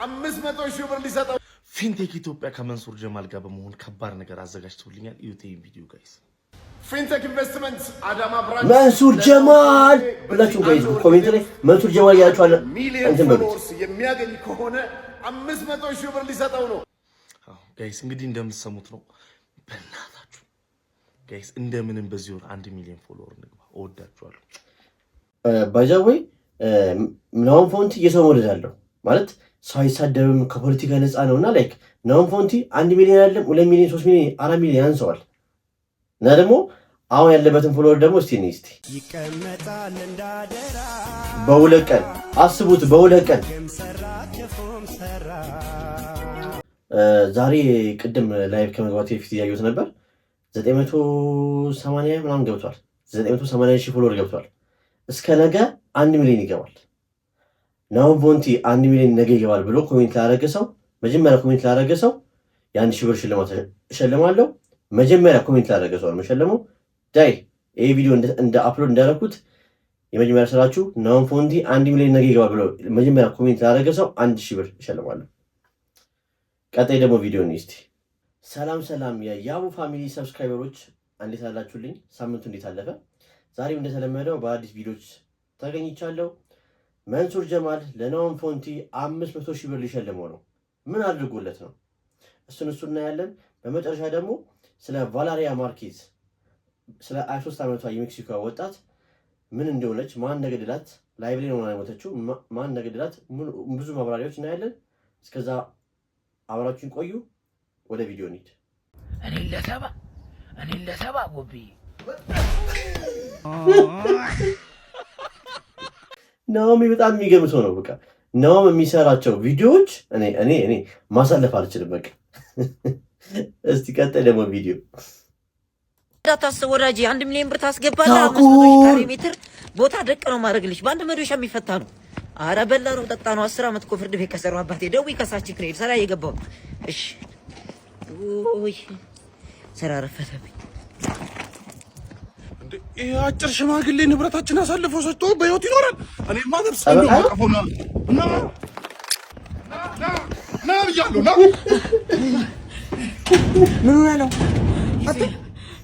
500,000 ብር ሊሰጠው ፊንቴክ ኢትዮጵያ ከመንሱር ጀማል ጋር በመሆን ከባድ ነገር አዘጋጅቶልኛል። ዩቲዩብ ቪዲዮ ጋይስ ፊንቴክ ኢንቨስትመንት አዳማ ብራንች መንሱር ጀማል ብላችሁ ጋይስ ኮሜንት ላይ መንሱር ጀማል ያላችኋል እንትን በሉት የሚያገኝ ከሆነ 500,000 ብር ሊሰጠው ነው። ጋይስ እንግዲህ እንደምትሰሙት ነው። በእናታችሁ ጋይስ እንደምንም በዚህ ወር 1 ሚሊዮን ፎሎወር እንግባ። እወዳችኋለሁ። ባይዛዌ ምናምን ፎንቲ እየሰው ወደዳለሁ ማለት ሳይሳደብም ከፖለቲካ ነፃ ነውና ላይክ ምናምን ፎንቲ 1 ሚሊዮን አይደለም 2 ሚሊዮን 3 ሚሊዮን 4 ሚሊዮን ያንሰዋል። እና ደግሞ አሁን ያለበትን ፎሎወር ደግሞ እስቲ ይቀመጣል እንዳደራ በሁለት ቀን አስቡት። በሁለት ቀን ዛሬ ቅድም ላይቭ ከመግባቱ በፊት ያዩት ነበር 980 ምናምን ገብቷል። 980,000 ፎሎወር ገብቷል። እስከ ነገ 1 ሚሊዮን ይገባል። ናው ፎንቲ 1 ሚሊዮን ነገ ይገባል ብሎ ኮሜንት ላደረገ ሰው መጀመሪያ ኮሜንት ላደረገ ሰው የ1000 ብር ሽልማት እሸልማለሁ። መጀመሪያ ኮሜንት ላደረገ ሰው መሸለሙ ዳይ ይሄ ቪዲዮ እንደ አፕሎድ እንዳደረኩት የመጀመሪያ ስራችሁ ናው ፎንቲ 1 ሚሊዮን ነገ ይገባል ብሎ መጀመሪያ ኮሜንት ላደረገ ሰው 1000 ብር እሸልማለሁ። ቀጣይ ደግሞ ቪዲዮ ነው። እስቲ ሰላም የያቡ ፋሚሊ ሰብስክራይበሮች እንዴት አላችሁልኝ? ሳምንቱ እንዴት አለፈ? ዛሬም እንደተለመደው በአዲስ ቪዲዮዎች ተገኝቻለሁ። መንሱር ጀማል ለናውን ፎንቲ 500,000 ብር ሊሸልመው ነው። ምን አድርጎለት ነው? እሱን እናያለን። በመጨረሻ ደግሞ ስለ ቫላሪያ ማርኬዝ ስለ 23 ዓመቷ የሜክሲኮ ወጣት ምን እንደሆነች ማን ነገደላት፣ ላይቭ ላይ ነው የሞተችው፣ ማን ነገደላት፣ ብዙ ማብራሪያዎች እናያለን። እስከዛ አብራችሁን ቆዩ። ወደ ቪዲዮ እንሂድ። እኔ ለሰባ ጎቢ ናኦሚ በጣም የሚገርም ሰው ነው። በቃ ናኦሚ የሚሰራቸው ቪዲዮዎች እኔ ማሳለፍ አልችልም። በቃ እስቲ ቀጣይ ደግሞ ቪዲዮ ታስብ ወዳጄ 1 ሚሊዮን ብር ታስገባለህ። 500 ካሬ ሜትር ቦታ ደቅ ነው ማድረግልሽ። በአንድ መዶሻ የሚፈታ ነው። አረ በላ ነው ጠጣ ነው። 10 ዓመት እኮ ፍርድ ቤት ከሰራው አባቴ ደዊ ከሳች ክሬድ ሰራ የገባው። እሺ ኦይ ሰራ ረፈተብኝ። ይሄ አጭር ሽማግሌ ንብረታችን አሳልፎ ሰጥቶ በህይወት ይኖራል። እኔ ማገር ሰው ማቀፎና ና ብያለሁ። ና ምን ነው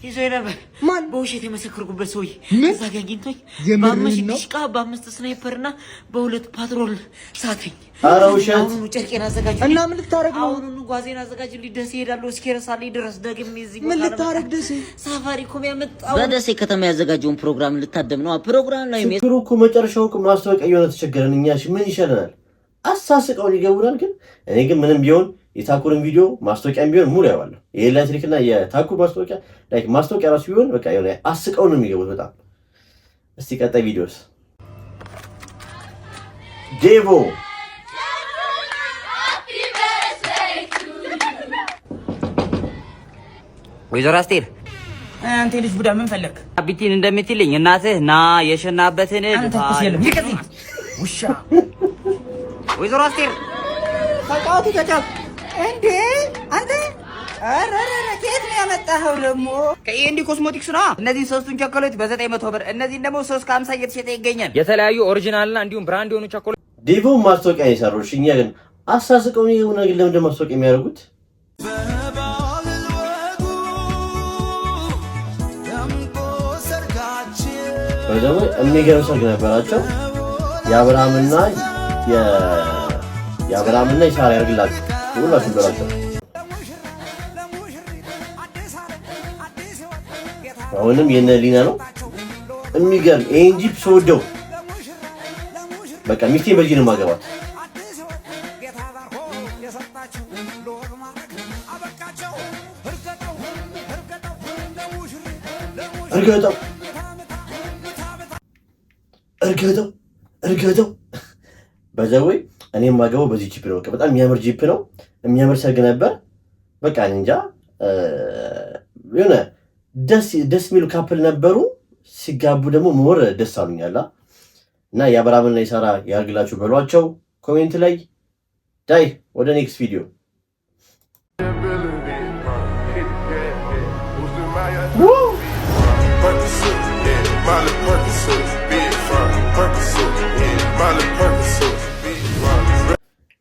ይዘይ ነበር ማን በውሸት የመሰከርኩበት ሰውዬ እዛ ጋር አግኝቶኝ በአምስት ዲሽቃ በ5 ስናይፐርና በ2 ፓትሮል ሳተኝ። ኧረ ውሸት! አሁን ጨርቄን አዘጋጅ እና ምን ልታረግ ነው? አሁን ጓዜን አዘጋጅ ልደስ ይሄዳለሁ። እስኪረሳልኝ ድረስ ደግሜ እዚህ ምን ልታረግ ደሴ ሳፋሪኮም ያመጣው በደሴ ከተማ ያዘጋጀውን ፕሮግራም ልታደም ነው። ፕሮግራም ላይ እኮ መጨረሻው ማስታወቂያ የሆነ ተቸገረን። እኛ ምን ይሻለናል? አሳስቀውን ይገቡናል። ግን እኔ ግን ምንም ቢሆን የታኩርን ቪዲዮ ማስታወቂያም ቢሆን ሙሉ ያዋለሁ። የኤሌክትሪክና የታኩር ማስታወቂያ ላይክ ማስታወቂያ ራሱ ቢሆን በቃ የሆነ አስቀው ነው የሚገቡት በጣም። እስቲ ቀጣይ ቪዲዮስ ዴቮ ወይዘሮ አስቴር አንተ ልጅ ቡዳ ምን ፈለክ? አቢቲን እንደምትልኝ እናትህ ና የሸናበትን ውሻ ወይዘሮ አስቴር ታውቃቱ ተጫው እንዴ አንተ አረረ ከየት ነው ያመጣኸው ደግሞ? ከኤንዲ ኮስሞቲክስ ነው። እነዚህ ሶስቱን ቸኮሌት በ900 ብር እነዚህ ደግሞ 350 እየተሸጠ ይገኛል። የተለያዩ ኦሪጂናልና እንዲሁም ብራንድ የሆኑ ቸኮሌት ዴቮ ማስታወቂያ የሰሩሽ እኛ ግን አሳስቀው ነው የሆነ ግን ለምን ማስታወቂያ የሚያደርጉት? ወይዘሮ የሚገርም ሰርግ ነበራቸው። የአብርሃምና የሳራ ያርግላችሁ ሁላችሁም በላቸው። አሁንም የነ ሊና ነው የሚገርም ኤንጂ ሶደው በቃ ሚስቴን በዚህ ነው ማገባት። እርገጠው በዛው እኔም ማገባው በዚህ ጂፕ ነው። በጣም የሚያምር ጂፕ ነው። የሚያምር ሰርግ ነበር። በቃ እንጃ የሆነ ደስ የሚሉ ካፕል ነበሩ። ሲጋቡ ደግሞ ሞር ደስ አሉኛላ እና የአብርሃምና የሳራ ያርግላችሁ በሏቸው ኮሜንት ላይ። ዳይ ወደ ኔክስት ቪዲዮ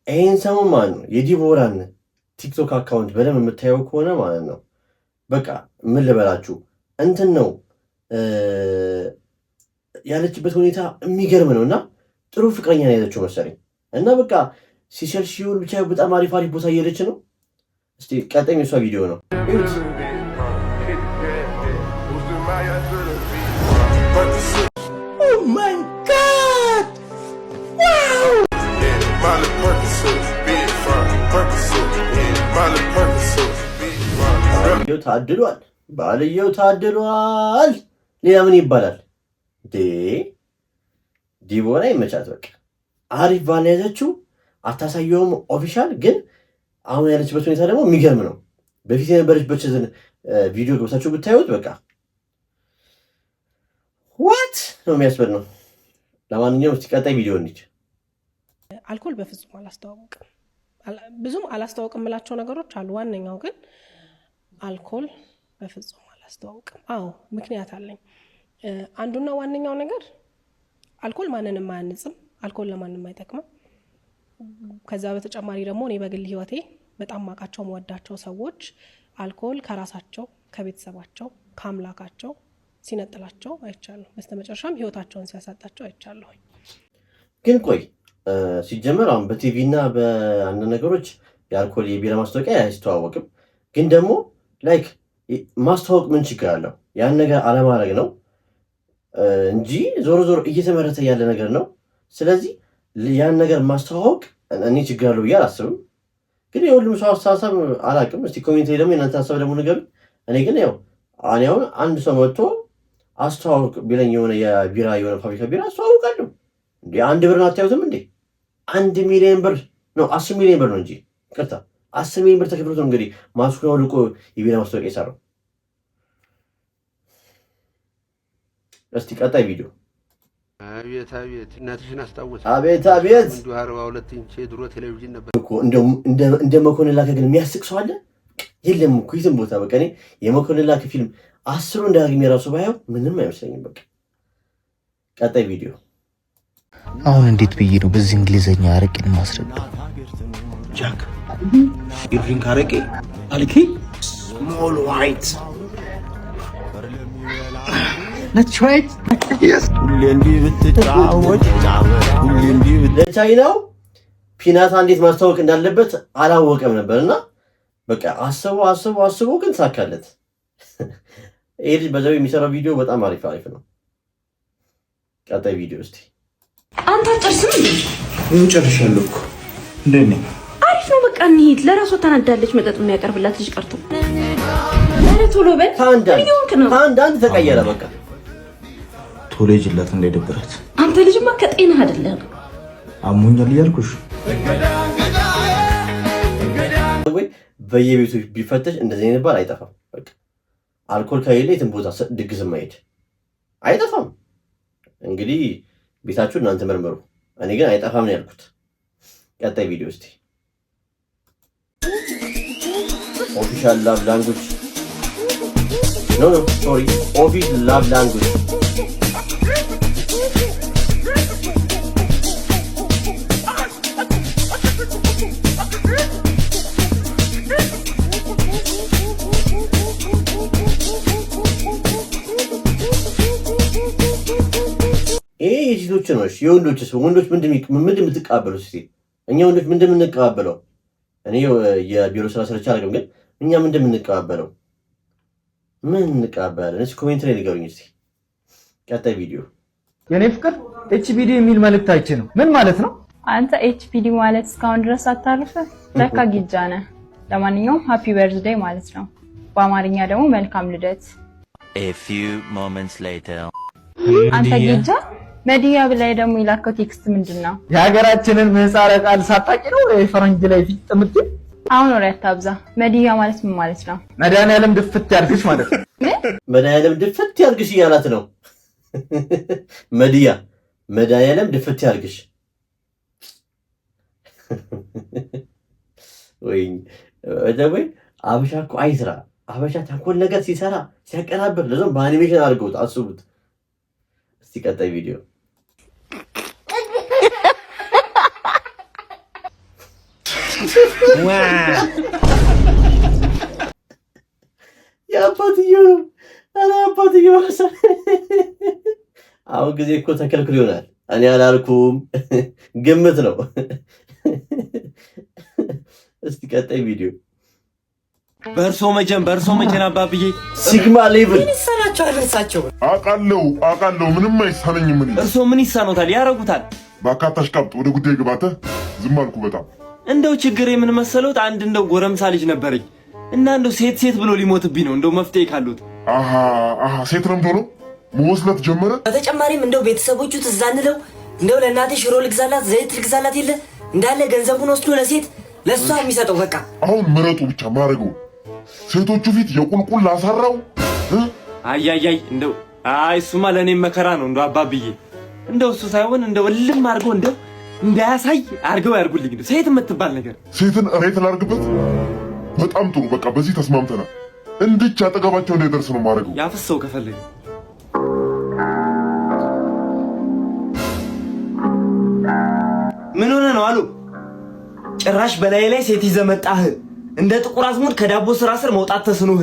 ይሄን ሰሞን ማለት ነው የዲቦራን ቲክቶክ አካውንት በደንብ የምታየው ከሆነ ማለት ነው በቃ ምን ልበላችሁ እንትን ነው ያለችበት ሁኔታ የሚገርም ነው እና ጥሩ ፍቅረኛ ነው ያለችው መሰለኝ እና በቃ ሲሸል ሲሆን ብቻ በጣም አሪፍ ቦታ እየሄደች ነው። እስቲ ቀጣይ የሷ ቪዲዮ ነው እዩት። Oh my God! Wow! ባልየው ታድሏል፣ ባልየው ታድሏል። ሌላ ምን ይባላል? ዲቦራ ይመቻት። በቃ አሪፍ ባል ያዘችው። አታሳየውም ኦፊሻል፣ ግን አሁን ያለችበት ሁኔታ ደግሞ የሚገርም ነው። በፊት የነበረችበትን ቪዲዮ ገብታችሁ ብታዩት በቃ ዋት ነው የሚያስብል ነው። ለማንኛውም እስቲ ቀጣይ ቪዲዮ እንሂድ። አልኮል በፍጹም አላስተዋወቅም። ብዙም አላስተዋወቅም የምላቸው ነገሮች አሉ። ዋነኛው ግን አልኮል በፍጹም አላስተዋወቅም። አዎ ምክንያት አለኝ። አንዱና ዋነኛው ነገር አልኮል ማንንም አያንጽም። አልኮል ለማንም አይጠቅምም። ከዛ በተጨማሪ ደግሞ እኔ በግል ህይወቴ በጣም ማቃቸው መወዳቸው ሰዎች አልኮል ከራሳቸው ከቤተሰባቸው ከአምላካቸው ሲነጥላቸው አይቻለሁ። በስተመጨረሻም ህይወታቸውን ሲያሳጣቸው አይቻለሁ። ግን ቆይ ሲጀመር አሁን በቲቪ እና በአንድ ነገሮች የአልኮል የቢራ ማስታወቂያ አይስተዋወቅም። ግን ደግሞ ላይክ ማስተዋወቅ ምን ችግር አለው? ያን ነገር አለማድረግ ነው እንጂ ዞሮ ዞሮ እየተመረተ ያለ ነገር ነው። ስለዚህ ያን ነገር ማስተዋወቅ እኔ ችግር አለው ብዬ አላስብም። ግን የሁሉም ሰው አስተሳሰብ አላውቅም። እስቲ ኮሜንት ላይ ደግሞ የእናንተ ሀሳብ ደግሞ ንገሩ። እኔ ግን ያው እኔ አሁን አንድ ሰው መጥቶ አስተዋውቅ ቢለኝ የሆነ የቢራ የሆነ ፋብሪካ ቢራ አስተዋውቃለሁ። እንዴ 1 ብር አታዩትም እንዴ? 1 ሚሊዮን ብር ነው 10 ሚሊዮን ብር ነው እንጂ ቅርታ 10 ሚሊዮን ብር ተከፍሎት ነው እንግዲህ ማስኩን አውልቆ የቢራ ማስታወቂያ የሰራው። እስቲ ቀጣይ ቪዲዮ። አቤት አቤት እናትሽን አስታወሰ። አቤት አቤት እንዱ 42 ኢንች ድሮ ቴሌቪዥን ነበር እኮ እንደ መኮንን ላከ ግን የሚያስቅ ሰው አለ? የለም እኮ የትም ቦታ በቃ እኔ የመኮንን ላከ ፊልም 10 እንዳገኘ ራሱ ባየው ምንም አይመስለኝም። በቃ ቀጣይ ቪዲዮ። አሁን እንዴት ብዬ ነው በዚህ እንግሊዘኛ አረቄን ማስረዳው? ጃክ you drink አረቄ አልኪ small white let's try it yes ሁሌ እንዲህ ብትጫወት ሁሌ እንዲህ ለቻይናው ፒናታ እንዴት ማስተዋወቅ እንዳለበት አላወቀም ነበርና በቃ አስቦ ግን ሳካለት። ይሄ ልጅ በዛው የሚሰራው ቪዲዮ በጣም አሪፍ ነው። ቀጣይ ቪዲዮ እስቲ። አንተ ጨርስም እንዴ? ምን ጨርሻለሁ እኮ እንዴ ነው? አሪፍ ነው በቃ እንሂድ። ለራሷ ተናዳለች። መጠጥ የሚያቀርብላት ልጅ ቀርቶ አረ ቶሎ በል። አንድ ተቀየረ በቃ ቶሎ ይጅላት እንዳይደብራት። አንተ ልጅማ ከጤናህ አይደለም። አሞኛል እያልኩሽ ወይ በየቤቱ ቢፈተሽ እንደዚህ አይነት ባል አይጠፋም። በቃ አልኮል ከሌለ የትም ቦታ ድግስ ማይሄድ አይጠፋም። እንግዲህ ቤታችሁ እናንተ መርምሩ። እኔ ግን አይጠፋም ነው ያልኩት። ቀጣይ ቪዲዮ እስቲ። ኦፊሻል ላቭ ላንጉጅ ኖ ሶሪ ኦፊሻል ላቭ ላንጉጅ የሴቶች ነው። የወንዶችስ? ወንዶች ምንድን የምትቀበሉት? እስቲ እኛ ወንዶች ምንድን የምንቀባበለው? እኔ የቢሮ ስራ ስርቻ አላውቅም፣ ግን እኛ ምንድን የምንቀባበለው? ምን እንቀባበላለን? እስቲ ኮሜንት ላይ ንገሩኝ እስቲ። ቀጣይ ቪዲዮ። የኔ ፍቅር ኤችፒዲ የሚል መልእክት አይቼ ነው። ምን ማለት ነው? አንተ ኤችፒዲ ማለት እስካሁን ድረስ አታርፈ ለካ ጊጃ ነህ። ለማንኛውም ሃፒ በርዝዴይ ማለት ነው። በአማርኛ ደግሞ መልካም ልደት። A few moments later አንተ ጊጃ መዲያ ብላይ ደግሞ ይላከው ቴክስት ምንድነው? የሀገራችንን ምህጻረ ቃል ሳታቂ ነው የፈረንጅ ላይ ፊት ምትል። አሁን ወሬ አታብዛ። መዲያ ማለት ምን ማለት ነው? መድኃኒዓለም ድፍት ያርግሽ ማለት ነው። መድኃኒዓለም ድፍት ያርግሽ እያላት ነው። መድኃኒዓለም ድፍት ያርግሽ። ወይ አበሻ እኮ አይስራ። አበሻ ተንኮል ነገር ሲሰራ ሲያቀናብር ለዞም በአኒሜሽን አድርገውት አስቡት። እስቲ ቀጣይ ቪዲዮ። የአባትየው ነው። ኧረ አባትየው አሁን ጊዜ እኮ ተከልክሎ ይሆናል። እኔ አላልኩም፣ ግምት ነው። እስቲ ቀጣይ ቪዲዮ በእርሶ መጀን አባብዬ ሲግማ ሌቭል ምን ይሰራቸዋል እሳቸው? አውቃለሁ ምንም አይሳነኝም። ምን እርሶ ምን ይሳኖታል? ያረጉታል። ባካታሽ ቀብጥ ወደ ጉዳይ ግባተ። ዝም አልኩ። በጣም እንደው ችግር የምን መሰሎት? አንድ እንደው ጎረምሳ ልጅ ነበረኝ እና እንደው ሴት ብሎ ሊሞትብኝ ነው። እንደው መፍትሄ ካሉት። ሴት ረምቶ ነው መወስለት ጀመረ። በተጨማሪም እንደው ቤተሰቦቹ ትዝ አንለው እንደው ለእናቴ ሽሮ ልግዛላት፣ ዘይት ልግዛላት የለ እንዳለ ገንዘቡን ወስዶ ለሴት ለሷ የሚሰጠው በቃ። አሁን ምረጡ ብቻ ማረገው ሴቶቹ ፊት የቁልቁል ላሳራው። አያያይ እንደው እሱማ ለእኔም መከራ ነው። እንደው አባብዬ እንደው እሱ ሳይሆን እንደው እልም አድርገው እንደው እንዳያሳይ አድርገው ያርጉልኝ። እንደው ሴት የምትባል ነገር ሴትን እሬት ላርግበት። በጣም ጥሩ በቃ በዚህ ተስማምተናል። እንድች አጠገባቸው እንዳይደርስ ነው ማድረገው። ያፍሰው ከፈለገ ምን ሆነ ነው አሉ። ጭራሽ በላይ ላይ ሴት ይዘህ መጣህ። እንደ ጥቁር አዝሙድ ከዳቦ ስራ ስር መውጣት ተስኖህ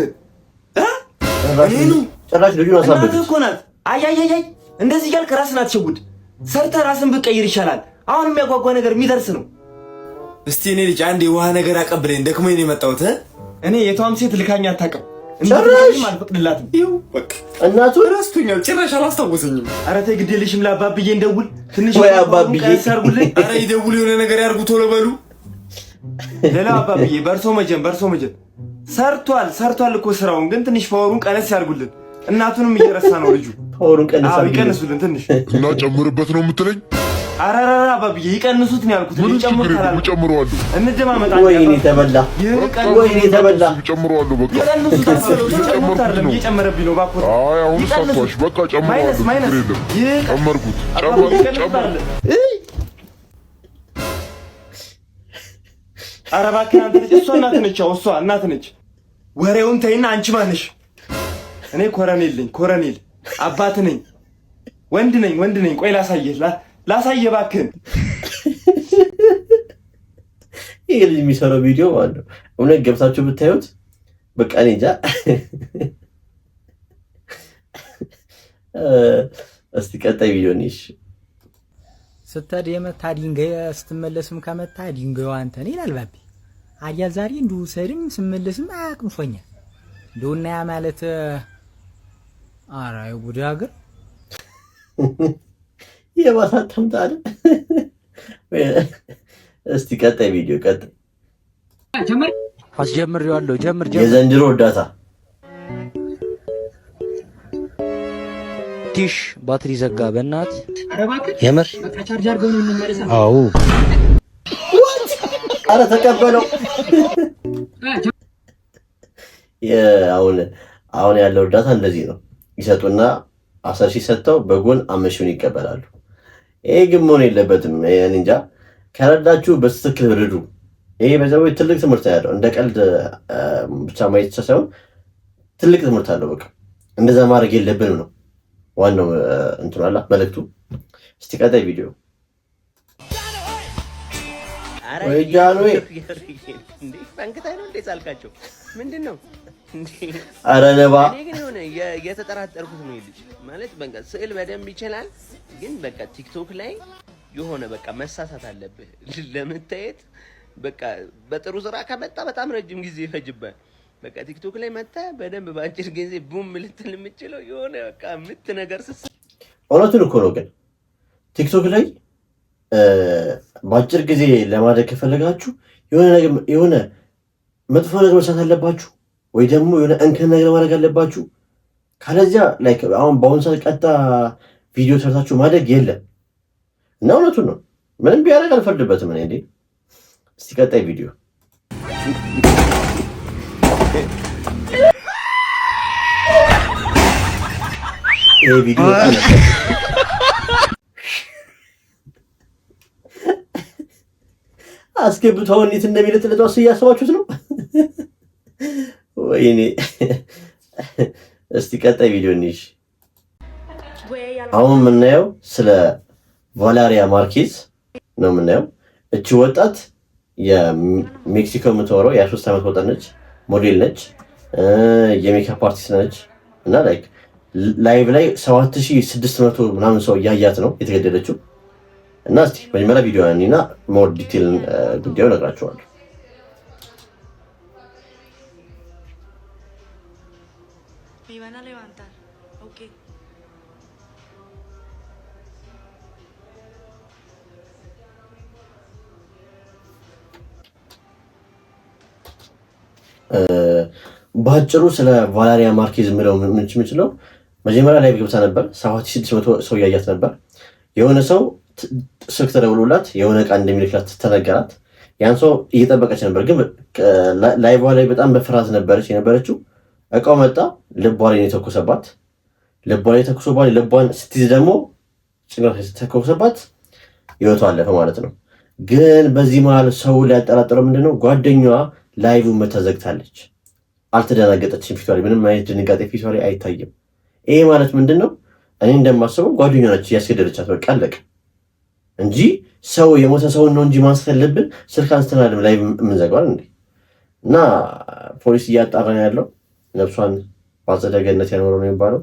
ጭራሽ ልጁን አሳበደ እኮ ናት። አያያያይ እንደዚህ እያልክ ራስን አትሸውድ። ሰርተህ ራስን ብትቀይር ይሻላል። አሁን የሚያጓጓ ነገር የሚደርስ ነው። እስቲ እኔ ልጅ አንድ የውሃ ነገር አቀብለኝ፣ ደክሞኝ ነው የመጣሁት። እኔ የቷም ሴት ልካኝ አታውቅም። እንደዚህ አልፈቅድላትም። ይኸው በቃ እናቱ ረስቶኛል። ጭራሽ አላስታወሰኝም። ኧረ ተይ ግድ የለሽም። ለአባብዬ እንደውል ትንሽ ወይ አባብዬ ያርጉልኝ። ኧረ ይደውል የሆነ ነገር ያርጉ ቶሎ በሉ። ሌላ አባብዬ በርሶ መጀን ሰርቷል እኮ ስራውን፣ ግን ትንሽ ፓወሩን ቀነስ ያርጉልን። እናቱንም እየረሳ ነው ልጁ። ፓወሩን ይቀንሱልን ትንሽ እና ጨምርበት ነው የምትለኝ? አራራ አባብዬ ይቀንሱት ነው ያልኩት። ይጨምራሉ። እንደማመጣለን። ወይኔ ተበላ። ይጨምራሉ። በቃ እየጨመረብኝ ነው ባኮ። አሁን ሳቷሽ በቃ ጨምራሉ። ጨመርኩት። ኧረ እባክህ አንተ ልጅ፣ እሷ እናት ነች። ወሬውን ተይና አንቺ ማነሽ? እኔ ኮረኔል አባት ነኝ። ወንድ ነኝ። ቆይ ላሳየህ እባክህን። ይሄ ልጅ የሚሰራው ቪዲዮ ማለት ነው። እውነት ገብታችሁ ብታዩት በቃ እኔ እንጃ። እስቲ ቀጣይ ቪዲዮ ነሽ። ስትሄድ የመታ ድንጋይ ስትመለስም ከመታ ድንጋዩ አንተን ይላል ባቢ። አያ ዛሬ እንዲሁ ሰድም ስመለስም አያቅምፎኛል እንደውና ያ ማለት አራይ ጉድ ሀገር የባሳተም ታዲያ። እስቲ ቀጣይ ቪዲዮ አስጀምሬዋለሁ። ጀምር የዘንድሮ እርዳታ ቲሽ ባትሪ ዘጋ። በእናት የምር በቃ ቻርጅ አድርገው ነው እንመለሳለን። አዎ አረ ተቀበለው። አሁን ያለው እርዳታ እንደዚህ ነው። ይሰጡና 10 ሺህ ሰጥተው በጎን 5 ሺህ ይቀበላሉ። ይሄ ግን መሆን የለበትም። እኔ እንጃ። ከረዳችሁ በትክክል ርዱ። ይሄ በዛው ትልቅ ትምህርት ያለው እንደ ቀልድ ብቻ ማየት ሳይሆን ትልቅ ትምህርት አለው። በቃ እንደዛ ማድረግ የለብንም ነው ዋናው እንትን አላ መልእክቱ። እስቲ ቀጣይ ቪዲዮ ወይ ጃንዌ እንዴ ፈንክታይ ነው እንዴ ሳልካቸው ምንድነው እንዴ? አረ ነባ እኔ ግን የሆነ የተጠራጠርኩት ነው ልጅ ማለት በቃ ስዕል በደንብ ይችላል፣ ግን በቃ ቲክቶክ ላይ የሆነ በቃ መሳሳት አለብህ ለመታየት። በቃ በጥሩ ስራ ከመጣ በጣም ረጅም ጊዜ ይፈጅባል። በቃ ቲክቶክ ላይ መጣ በደንብ በአጭር ጊዜ ቡም ልትል የምችለው የሆነ በቃ ምት ነገር እውነቱን እኮ ነው። ግን ቲክቶክ ላይ በአጭር ጊዜ ለማድረግ ከፈለጋችሁ የሆነ መጥፎ ነገር መስራት አለባችሁ፣ ወይ ደግሞ የሆነ እንከን ነገር ማድረግ አለባችሁ። ካለዚያ ላይክ አሁን በአሁኑ ሰዓት ቀጣ ቪዲዮ ሰርታችሁ ማድረግ የለም እና እውነቱን ነው። ምንም ቢያደርግ አልፈርድበትም እኔ እንዴ። እስቲ ቀጣይ ቪዲዮ ይሄ ቪዲዮ አስገብተው እንዴት እንደሚለጥለጥ እያሰባችሁት ነው? ወይኔ እስቲ ቀጣይ ቪዲዮ እንይሽ። አሁን የምናየው ስለ ቫላሪያ ማርኬዝ ነው የምናየው። እቺ ወጣት የሜክሲኮ የምትኖረው የ23 ዓመት ወጣት ነች፣ ሞዴል ነች፣ የሜካፕ አርቲስት ነች እና ላይቭ ላይ 7600 ምናምን ሰው እያያት ነው የተገደለችው። እና እስቲ መጀመሪያ ቪዲዮ እና ሞር ዲቴል ጉዳዩ እነግራችኋለሁ። በአጭሩ ስለ ቫላሪያ ማርኬዝ የምለው የምችለው መጀመሪያ ላይ ገብታ ነበር። 7600 ሰው እያያት ነበር። የሆነ ሰው ስልክ ተደውሎላት የሆነ ዕቃ እንደሚልክላት ተነገራት። ያን ሰው እየጠበቀች ነበር፣ ግን ላይቭ ላይ በጣም በፍርሃት ነበረች የነበረችው። ዕቃው መጣ፣ ልቧ ላይ የተኮሰባት። ልቧ ላይ ተኮሰባት። ልቧን ስትይዝ ደግሞ ጭንቅላት ተኮሰባት፣ ህይወቷ አለፈ ማለት ነው። ግን በዚህ መሀል ሰው ሊያጠራጥረው ምንድነው ጓደኛዋ ላይቭ መተዘግታለች። አልተደናገጠችም። ፊቷ ላይ ምንም አይነት ድንጋጤ ፊቷ ላይ አይታይም። ይሄ ማለት ምንድነው? እኔ እንደማስበው ጓደኛዋ ነች ያስገደለቻት። በቃ አለቀ እንጂ ሰው የሞተ ሰውን ነው እንጂ ማንሳት ያለብን ስልክ አንስተናል ላይ የምንዘጋዋል እንዴ? እና ፖሊስ እያጣራ ነው ያለው። ነፍሷን በአጸደ ገነት ያኖረው ነው የሚባለው።